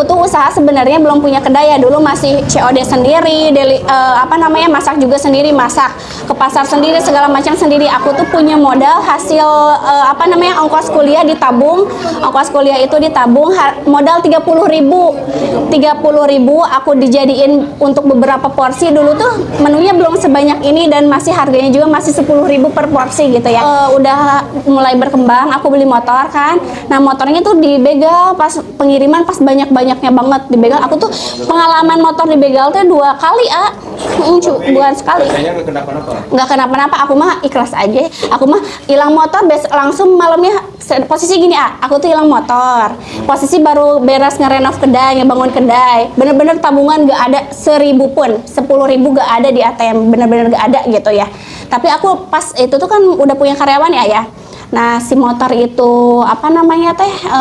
tuh usaha sebenarnya belum punya kedai ya, dulu masih COD sendiri, masak juga sendiri, masak ke pasar sendiri, segala macam sendiri. Aku tuh punya modal hasil ongkos kuliah ditabung. Ongkos kuliah itu ditabung modal 30.000 aku dijadiin untuk beberapa porsi. Dulu tuh menunya belum sebanyak ini dan masih harganya juga masih 10.000 per porsi gitu ya. Udah mulai berkembang, aku beli motor kan. Nah, motornya tuh dibegal pas pengiriman, pas banyak-banyaknya banget dibegal. Aku tuh pengalaman motor dibegal tuh 2 kali, bukan sekali. Nggak kenapa-napa, aku mah ikhlas aja. Aku mah hilang motor langsung malamnya, posisi gini aku tuh hilang motor. Posisi baru beres ngerenov kedai, ngebangun kedai. Bener-bener tabungan gak ada 1.000 pun, 10.000 gak ada di ATM, bener-bener gak ada gitu ya. Tapi aku pas itu tuh kan udah punya karyawan ya. Nah, si motor itu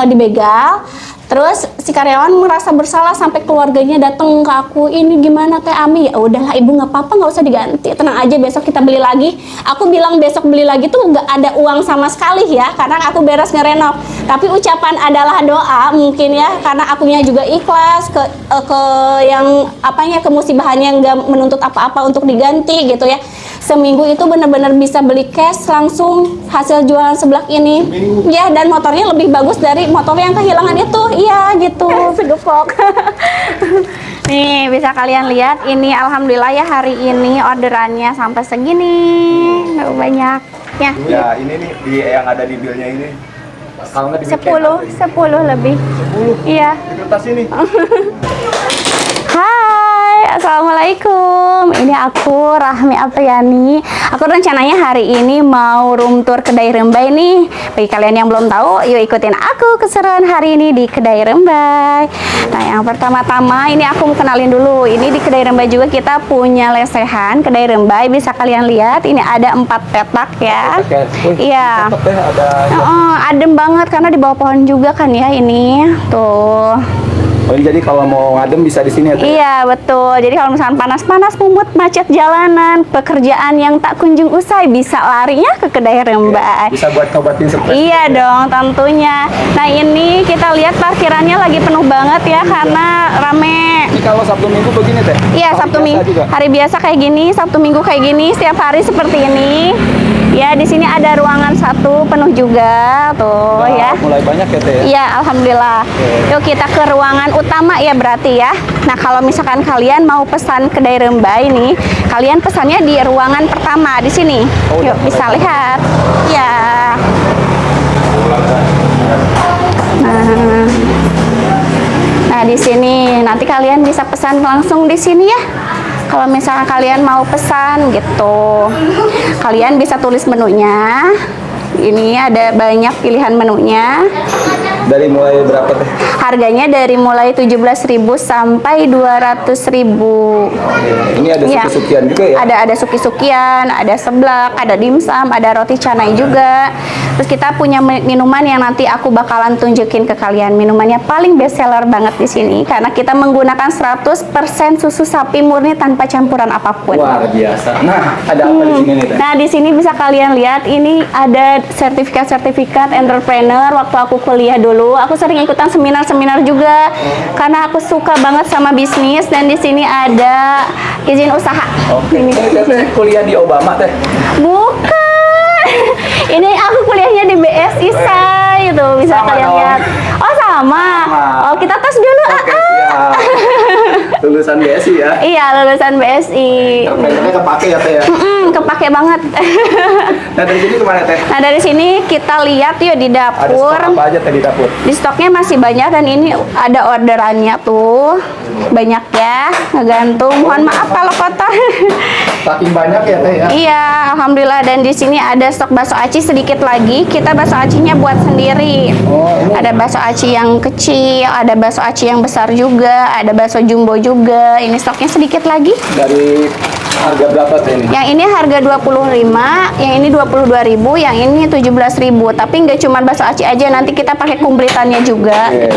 dibegal. Terus si karyawan merasa bersalah sampai keluarganya datang ke aku, ini gimana Teh Ami? Ya udahlah ibu, nggak apa-apa, nggak usah diganti, tenang aja, besok kita beli lagi. Aku bilang besok beli lagi tuh nggak ada uang sama sekali ya, karena aku beres ngerenov. Tapi ucapan adalah doa mungkin ya, karena akunya juga ikhlas ke kemusibahannya nggak menuntut apa-apa untuk diganti gitu ya. Seminggu itu benar-benar bisa beli cash langsung hasil jualan sebelah ini. Ya, dan motornya lebih bagus dari motor yang kehilangan itu. Iya gitu, segepok. Nih, bisa kalian lihat ini alhamdulillah ya, hari ini orderannya sampai segini. Nggak banyak ya. Ya, ini nih yang ada di bilnya ini. Kalau nggak di 10 lebih. 10? Iya. Di kertas ini. Hai, assalamualaikum. Ini aku Rahmi Apriani. Aku rencananya hari ini mau room tour kedai Rembai nih. Bagi kalian yang belum tahu, yuk ikutin aku keseruan hari ini di kedai Rembai. Nah, yang pertama-tama ini aku mau kenalin dulu. Ini di kedai Rembai juga kita punya lesehan kedai Rembai. Bisa kalian lihat, ini ada 4 petak ya. Iya. Adem banget karena di bawah pohon juga kan ya ini. Tuh. Oh, jadi kalau mau ngadem bisa di sini ya? Iya, betul. Jadi kalau misalnya panas-panas, mumet, macet jalanan, pekerjaan yang tak kunjung usai, bisa larinya ke kedai Rembai. Bisa buat ngobatin stres. Iya dong, tentunya. Nah, ini kita lihat parkirannya lagi penuh banget ya, karena rame. Ini kalau Sabtu Minggu begini Teh? Iya, Sabtu Minggu. Hari biasa kayak gini, Sabtu Minggu kayak gini, setiap hari seperti ini. Ya, di sini ada ruangan 1 penuh juga tuh. Nah, ya. Mulai banyak ya Teh ya? Iya, alhamdulillah. Yuk kita ke ruangan utama ya berarti ya. Nah, kalau misalkan kalian mau pesan kedai Rembai nih, kalian pesannya di ruangan pertama di sini. Yuk bisa lihat. Ya. Nah, di sini nanti kalian bisa pesan langsung di sini ya. Kalau misalnya kalian mau pesan gitu, kalian bisa tulis menunya. Ini ada banyak pilihan menunya. Dari mulai berapa Teh? Harganya dari mulai 17.000 sampai 200.000. Ini ada suki-sukian juga ya? Ada suki-sukian, ada seblak, ada dimsum, ada roti canai juga. Terus kita punya minuman yang nanti aku bakalan tunjukin ke kalian. Minumannya paling best seller banget di sini karena kita menggunakan 100% susu sapi murni tanpa campuran apapun. Luar biasa. Nah, ada apa di sini nih Teh? Nah, di sini bisa kalian lihat ini ada sertifikat entrepreneur. Waktu aku kuliah dulu, aku sering ikutan seminar-seminar juga karena aku suka banget sama bisnis, dan di sini ada izin usaha. Oke. Teh kuliah di Obama Teh? Bukan. Ini aku kuliahnya di BSI Say itu, bisa Sama kalian dong. lihat. Oh, sama. Oh, kita tes dulu. Oke, siap. Lulusan BSI ya? Iya, lulusan BSI. Terpengennya kepake ya Teh ya? Kepake banget. Nah, dari sini kemana Teh? Nah, dari sini kita lihat yuk di Ada dapur. stok apa aja Teh di dapur? Di stoknya masih banyak, dan ini ada orderannya tuh. Banyak ya, ngegantung. Mohon maaf kalau kotor. Saking banyak ya Teh ya? Iya, alhamdulillah. Dan di sini ada stok bakso aci sedikit lagi. Kita bakso acinya buat sendiri. Oh, ini Ada bakso aci yang kecil, ada bakso aci yang besar juga, ada bakso jumbo juga. Ini stoknya sedikit lagi. dari harga berapa Teh ini? Yang ini harga 25, yang ini 22.000, yang ini 17.000. Tapi nggak cuma bakso aci aja, nanti kita pakai kumbritannya juga. Oke.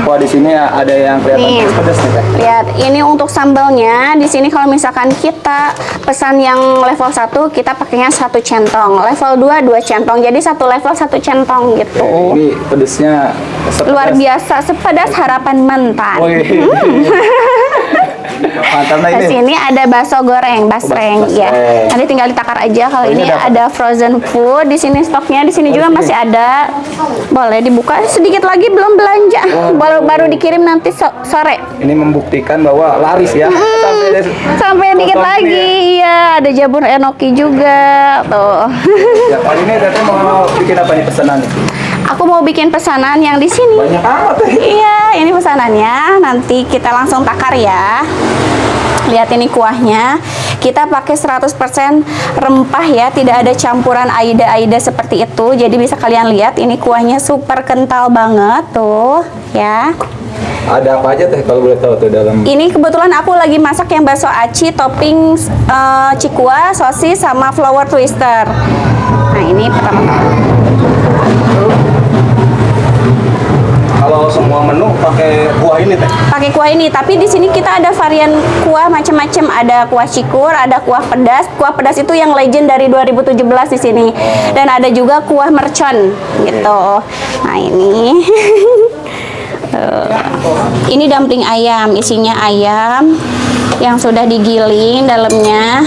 Wah, di sini ada yang kelihatan Nih. pedas nih, Teh. Lihat, ini untuk sambalnya. Di sini kalau misalkan kita pesan yang level 1, kita pakainya 1 centong. Level 2, 2 centong. Jadi 1 level 1 centong gitu. Ini pedasnya sepedas. Luar biasa, sepedas harapan mantan. Wih. Mantap nah Di ini. sini ada bakso goreng, basreng ya. basreng. Nanti tinggal ditakar aja. Kalau Oh, ini ini ada frozen food. Di sini stoknya, di sini juga sini. masih ada. Boleh dibuka sedikit lagi, belum belanja. Baru dikirim nanti sore. Ini membuktikan bahwa laris ya. Sampai dikit potong lagi. Iya, ada jamur enoki juga. Tuh. Ya, kali ini Teteh mau bikin apa nih pesanan nih? Aku mau bikin pesanan yang di sini. Banyak amat Teh. Iya, ini pesanannya. Nanti kita langsung takar ya. Lihat ini kuahnya. Kita pakai 100% rempah ya, tidak ada campuran aida-aida seperti itu. Jadi bisa kalian lihat ini kuahnya super kental banget tuh, ya. Ada apa aja Teh kalau boleh tahu tuh dalam? Ini kebetulan aku lagi masak yang bakso aci topping cikua, sosis sama flower twister. Nah, ini pertama-tama. Kalau semua menu pakai kuah ini Teh. Pakai kuah ini, tapi di sini kita ada varian kuah macam-macam. Ada kuah cikur, ada kuah pedas. Kuah pedas itu yang legend dari 2017 di sini. Dan ada juga kuah mercon gitu. Nah, ini. Ini dumpling ayam, isinya ayam yang sudah digiling dalamnya.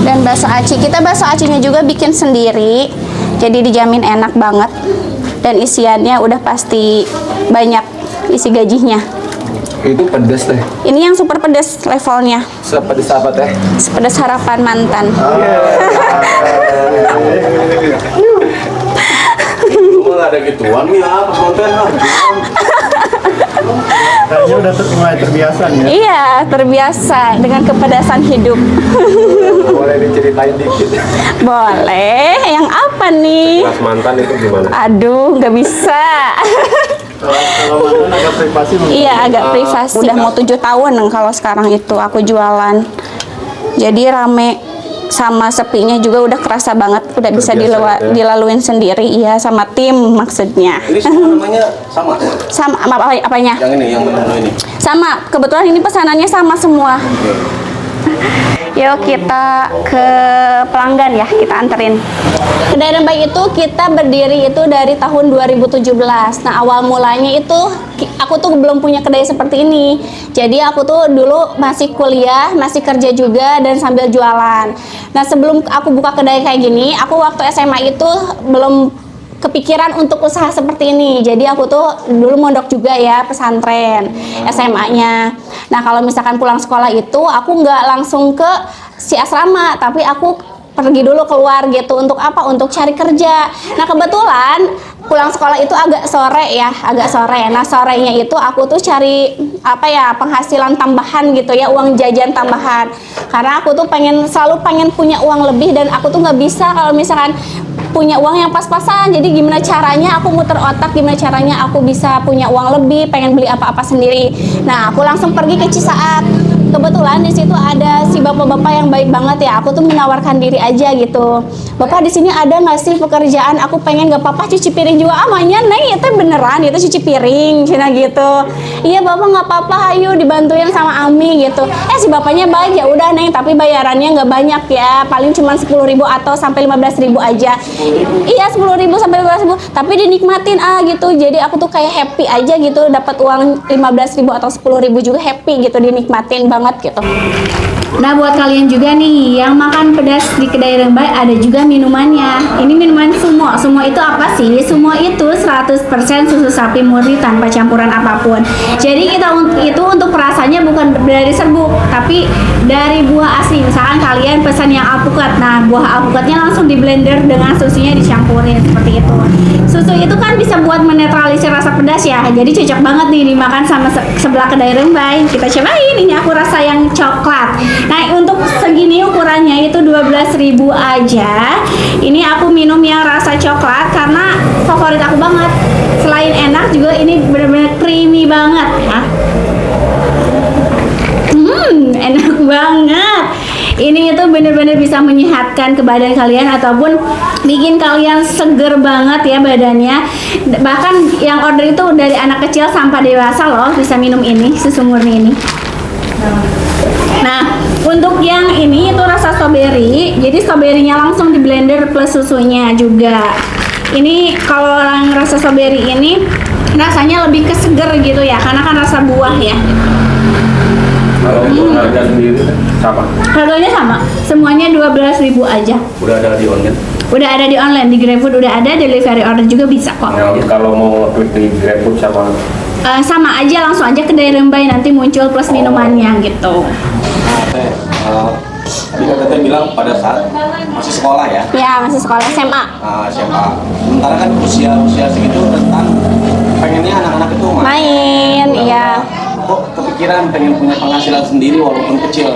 Dan bakso aci, kita bakso acinya juga bikin sendiri. Jadi dijamin enak banget. Dan isiannya udah pasti banyak isi gajinya. Itu pedas Teh. Ini yang super pedas levelnya. Sepedas apa Teh? Sepedas harapan mantan. Ada gituan nih apa konten lah. Kayaknya udah mulai terbiasa nih ya. Iya, terbiasa dengan kepedasan hidup. Boleh diceritain dikit. Boleh. Yang apa nih? Kelas mantan itu gimana? Aduh, nggak bisa. Kalau mantan agak privasi mungkin. Iya, agak privasi. Udah mau 7 tahun kalau sekarang itu aku jualan. Jadi rame sama sepinya juga udah kerasa banget. Udah bisa Terbiasa, ya. dilaluin sendiri. Iya, sama tim maksudnya. Ini semua namanya sama. Sama apanya? Yang ini, yang menu ini. Sama. Kebetulan ini pesanannya sama semua. Yuk kita ke pelanggan ya, kita anterin. Kedai Rembai itu kita berdiri itu dari tahun 2017. Nah, awal mulanya itu aku tuh belum punya kedai seperti ini. Jadi aku tuh dulu masih kuliah, masih kerja juga dan sambil jualan. Nah, sebelum aku buka kedai kayak gini, aku waktu SMA itu belum kepikiran untuk usaha seperti ini. Jadi aku tuh dulu mondok juga ya, pesantren SMA-nya. Nah, kalau misalkan pulang sekolah itu aku nggak langsung ke si asrama, tapi aku pergi dulu keluar gitu. Untuk apa? Untuk cari kerja. Nah, kebetulan pulang sekolah itu agak sore ya, agak sore. Nah, sorenya itu aku tuh cari apa ya, penghasilan tambahan gitu ya, uang jajan tambahan. Karena aku tuh selalu pengen punya uang lebih, dan aku tuh nggak bisa kalau misalkan punya uang yang pas-pasan. Jadi gimana caranya aku muter otak, gimana caranya aku bisa punya uang lebih, pengen beli apa-apa sendiri. Nah, aku langsung pergi ke Cisaat. Kebetulan di situ ada si bapak-bapak yang baik banget ya. Aku tuh menawarkan diri aja gitu. Bapak, di sini ada nggak sih pekerjaan? Aku pengen, nggak apa-apa cuci piring juga. Amanya neng itu beneran itu cuci piring, cina gitu. Iya bapak, nggak apa-apa, ayo dibantuin sama Ami gitu. Si bapaknya baik, ya udah neng, tapi bayarannya nggak banyak ya, paling cuma 10.000 atau sampai 15.000 aja. Iya 10.000 sampai 15.000, tapi dinikmatin gitu. Jadi aku tuh kayak happy aja gitu, dapat uang 15.000 atau 10.000 juga happy gitu, dinikmatin banget gitu. Nah, buat kalian juga nih yang makan pedas di kedai Rembai, ada juga minumannya. Ini minuman sumo. Sumo itu apa sih? Sumo itu 100% susu sapi murni tanpa campuran apapun. Jadi kita itu untuk rasanya bukan dari serbuk, tapi dari buah asli. Misalkan kalian pesan yang alpukat, nah buah alpukatnya langsung di blender dengan susunya dicampurin seperti itu. Susu itu kan bisa buat menetralisir rasa pedas ya. Jadi cocok banget nih dimakan sama sebelah kedai Rembai. Kita cobain, ini aku rasa yang coklat. Nah, untuk segini ukurannya itu 12.000 aja. Ini aku minum yang rasa coklat karena favorit aku banget. Selain enak juga ini benar-benar creamy banget ya. Enak banget. Ini itu bener-bener bisa menyehatkan ke badan kalian ataupun bikin kalian seger banget ya badannya. Bahkan yang order itu dari anak kecil sampai dewasa loh bisa minum ini, susu murni ini. Nah, untuk yang ini itu rasa strawberry. Jadi strawberrynya langsung di blender plus susunya juga. Ini kalau yang rasa strawberry ini rasanya lebih keseger gitu ya, karena kan rasa buah ya. Kalau untuk harga sendiri sama. Harganya sama, semuanya 12.000 aja. Udah ada di online. Udah ada di online, di GrabFood udah ada, delivery order juga bisa kok. Nah, kalau mau klik di GrabFood sama Sama aja, langsung aja kedai Rembai nanti muncul plus minumannya gitu. Nah, Teh, tadi kan Teteh bilang pada saat masih sekolah ya, Ya, masih sekolah SMA. SMA. Sementara kan usia segitu tentang pengennya anak-anak itu Main, Udah, iya. Kok kepikiran pengen punya penghasilan sendiri walaupun kecil?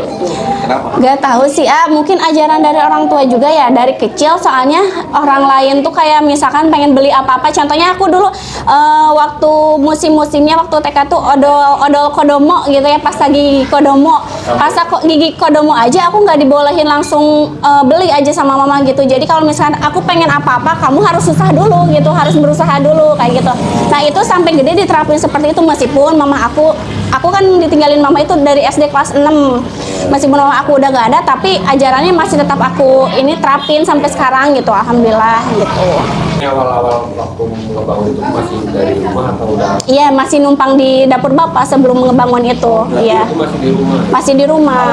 Kenapa? Gak tahu sih, mungkin ajaran dari orang tua juga ya dari kecil. Soalnya orang lain tuh kayak misalkan pengen beli apa-apa. Contohnya aku dulu waktu musim-musimnya waktu TK tuh odol kodomo gitu ya, pas lagi kodomo. Pas aku gigi kodomo aja aku nggak dibolehin langsung beli aja sama mama gitu. Jadi kalau misalkan aku pengen apa-apa, kamu harus susah dulu gitu, harus berusaha dulu kayak gitu. Nah itu sampai gede diterapin seperti itu, meskipun mama aku kan ditinggalin mama itu dari SD kelas 6. Meskipun mama aku udah gak ada, tapi ajarannya masih tetap aku ini terapin sampai sekarang gitu, alhamdulillah gitu. Ini awal-awal waktu ngebangun itu masih dari rumah atau udah? Iya, masih numpang di dapur bapak sebelum ngebangun itu. Iya. Itu masih di rumah. Masih di rumah.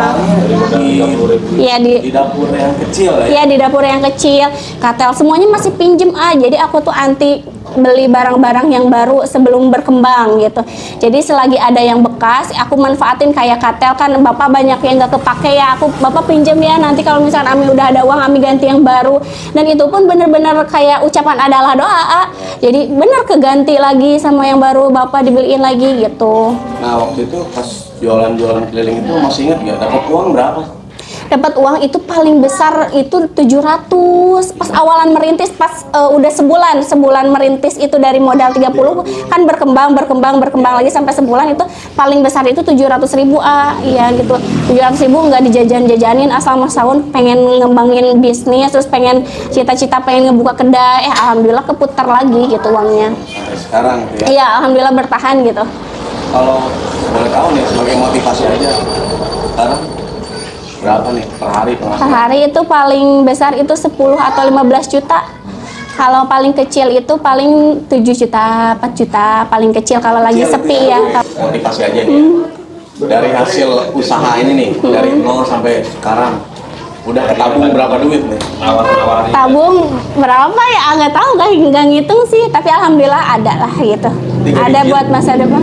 Iya Di dapur yang kecil ya. Iya, di dapur yang kecil. Katel semuanya masih pinjem jadi aku tuh anti beli barang-barang yang baru sebelum berkembang gitu. Jadi selagi ada yang bekas, aku manfaatin kayak katel kan bapak banyak yang nggak kepake ya. Bapak pinjem ya, nanti kalau misalnya Ami udah ada uang, Ami ganti yang baru. Dan itu pun bener-bener kayak ucapan adalah doa. Jadi bener keganti lagi sama yang baru, bapak dibeliin lagi gitu. Nah waktu itu pas jualan-jualan keliling itu masih ingat nggak dapat uang berapa? Dapat uang itu paling besar itu 700 pas awalan merintis, pas udah sebulan merintis itu dari modal 30 kan berkembang lagi sampai sebulan itu paling besar itu 700.000 iya gitu. 700.000 nggak dijajan-jajanin, asal Mas Saun pengen ngembangin bisnis, terus pengen cita-cita pengen ngebuka kedai, alhamdulillah keputar lagi gitu uangnya. Sampai sekarang gitu ya. Iya, alhamdulillah bertahan gitu. Kalau boleh tahu nih sebagai motivasi aja, sekarang berapa nih per hari penghasilan? Per hari itu paling besar itu 10 atau 15 juta. Kalau paling kecil itu paling 7 juta, 4 juta paling kecil kalau lagi sepi ya. Motivasi aja nih. Dari hasil usaha ini nih, dari 0 sampai sekarang udah ketabung berapa duit nih? Awal-awal Tabung berapa ya? Nggak tahu, nggak ngitung sih. Tapi alhamdulillah ada lah gitu. Ada buat masa depan.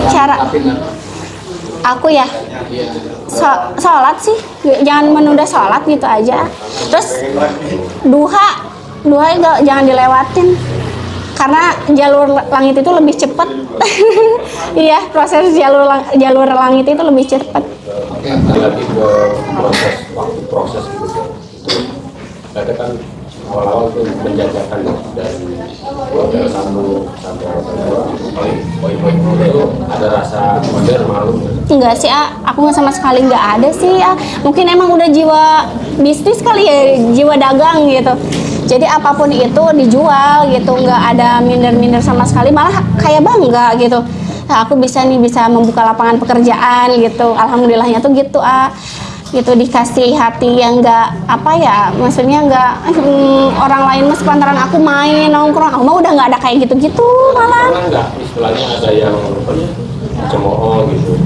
Cara aku ya sholat sih, jangan menunda sholat gitu aja. Terus duha jangan dilewatin karena jalur langit itu lebih cepat. Iya, proses jalur langit itu lebih cepat. lagi ke proses gitu. Berarti kan awal-awal itu menjajakan dari hotel 1 sampai hotel 2 paling poin-poin itu ada rasa modern malu. Enggak sih, aku sama sekali nggak ada sih. Mungkin emang udah jiwa bisnis kali ya, jiwa dagang gitu. Jadi apapun itu dijual gitu, nggak ada minder-minder sama sekali, malah kayak bangga gitu. Nah, aku bisa membuka lapangan pekerjaan gitu. Alhamdulillahnya tuh gitu gitu, dikasih hati yang enggak maksudnya enggak orang lain mas lantaran aku main nongkrong, aku mah udah nggak ada kayak gitu-gitu malah. Enggak, istilahnya ada yang cemooh gitu.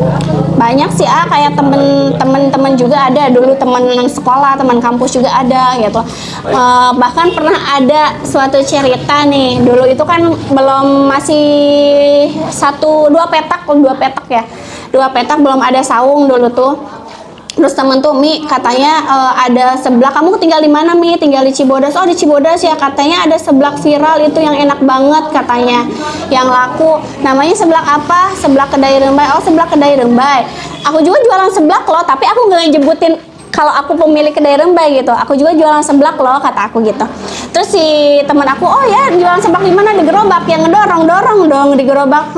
Banyak sih kayak temen-temen juga ada, dulu temen sekolah, teman kampus juga ada gitu. Bahkan pernah ada suatu cerita nih, dulu itu kan masih 2 petak belum ada saung dulu tuh. Terus temen tuh Mi katanya ada seblak, kamu tinggal di mana Mi? Tinggal di Cibodas. Oh di Cibodas ya, katanya ada seblak viral itu yang enak banget katanya, yang laku. Namanya seblak apa? Seblak Kedai Rembai. Oh seblak Kedai Rembai. Aku juga jualan seblak loh, tapi aku nggak nyebutin kalau aku pemilik Kedai Rembai gitu. Aku juga jualan seblak loh, kata aku gitu. Terus si teman aku, oh ya jualan seblak di mana? Di gerobak. Yang ngedorong dong di gerobak.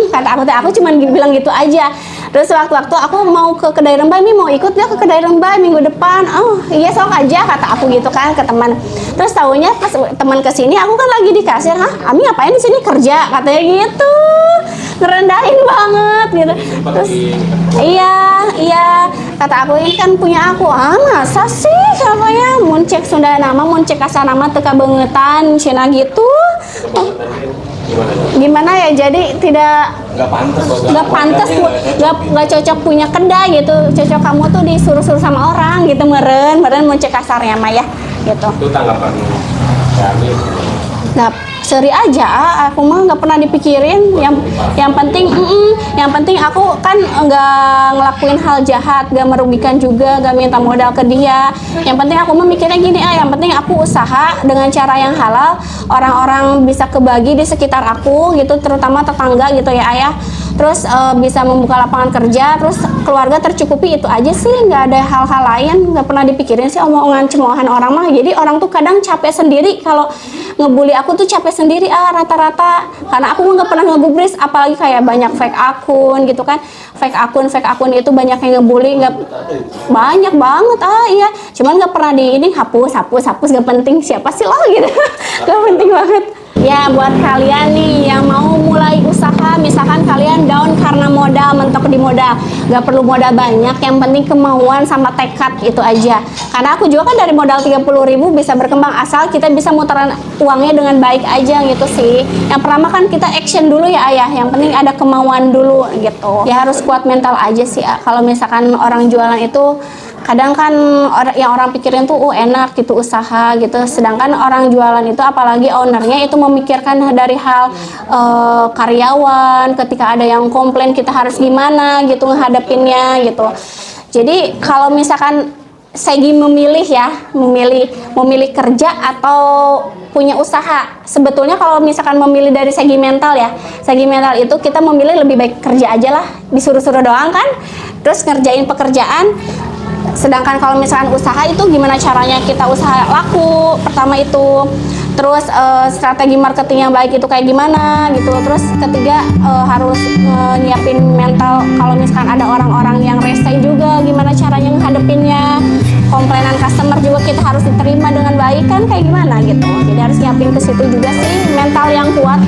Kata aku cuma bilang gitu aja. Terus waktu-waktu aku mau ke kedai rembah, Mi mau ikut gak ke kedai rembah minggu depan? Oh iya sok aja kata aku gitu kan ke teman. Terus taunya pas teman kesini aku kan lagi di kasir, Ami ngapain di sini kerja katanya gitu, ngerendahin banget gitu. Terus iya kata aku ini kan punya aku, masa sih katanya mun cek Sunda nama mun cek kasar nama teka bengetan cina gitu. Gimana ya, jadi tidak nggak pantas nggak cocok punya kedai gitu, cocok kamu tuh disuruh-suruh sama orang gitu, meren mau cek kasarnya mah ya gitu. Itu tanggapan kami. Nggak seri aja, aku mah nggak pernah dipikirin. Yang penting aku kan nggak ngelakuin hal jahat, nggak merugikan juga, nggak minta modal ke dia. Yang penting aku mah mikirnya gini, yang penting aku usaha dengan cara yang halal, orang-orang bisa kebagi di sekitar aku gitu, terutama tetangga gitu ya ayah. Terus bisa membuka lapangan kerja, terus keluarga tercukupi, itu aja sih, nggak ada hal-hal lain. Nggak pernah dipikirin sih omongan cemoohan orang mah. Jadi orang tuh kadang capek sendiri kalau ngebully aku tuh, capek sendiri rata-rata, karena aku nggak pernah ngebubris, apalagi kayak banyak fake akun gitu kan. Fake akun itu banyak yang ngebully, nggak banyak banget iya, cuman nggak pernah di ini hapus nggak penting, siapa sih lo gitu. Nggak penting banget. Ya buat kalian nih yang mau mulai usaha, misalkan kalian down karena modal, mentok di modal, nggak perlu modal banyak, yang penting kemauan sama tekad, itu aja. Karena aku juga kan dari modal 30.000 bisa berkembang, asal kita bisa mutaran uangnya dengan baik aja gitu sih. Yang pertama kan kita action dulu ya ayah, yang penting ada kemauan dulu gitu. Ya harus kuat mental aja sih. Kalau misalkan orang jualan itu kadang kan yang orang pikirin tuh enak gitu usaha gitu, sedangkan orang jualan itu apalagi ownernya itu memikirkan dari hal karyawan, ketika ada yang komplain kita harus gimana gitu ngehadapinnya gitu. Jadi kalau misalkan segi memilih kerja atau punya usaha, sebetulnya kalau misalkan memilih dari segi mental itu kita memilih lebih baik kerja aja lah, disuruh-suruh doang kan, terus ngerjain pekerjaan. Sedangkan kalau misalkan usaha itu gimana caranya kita usaha laku, pertama itu, terus strategi marketing yang baik itu kayak gimana gitu, terus ketiga harus nyiapin mental kalau misalkan ada orang-orang yang rese juga, gimana caranya menghadapinnya, komplainan customer juga kita harus diterima dengan baik kan, kayak gimana gitu. Jadi harus nyiapin ke situ juga sih, mental yang kuat.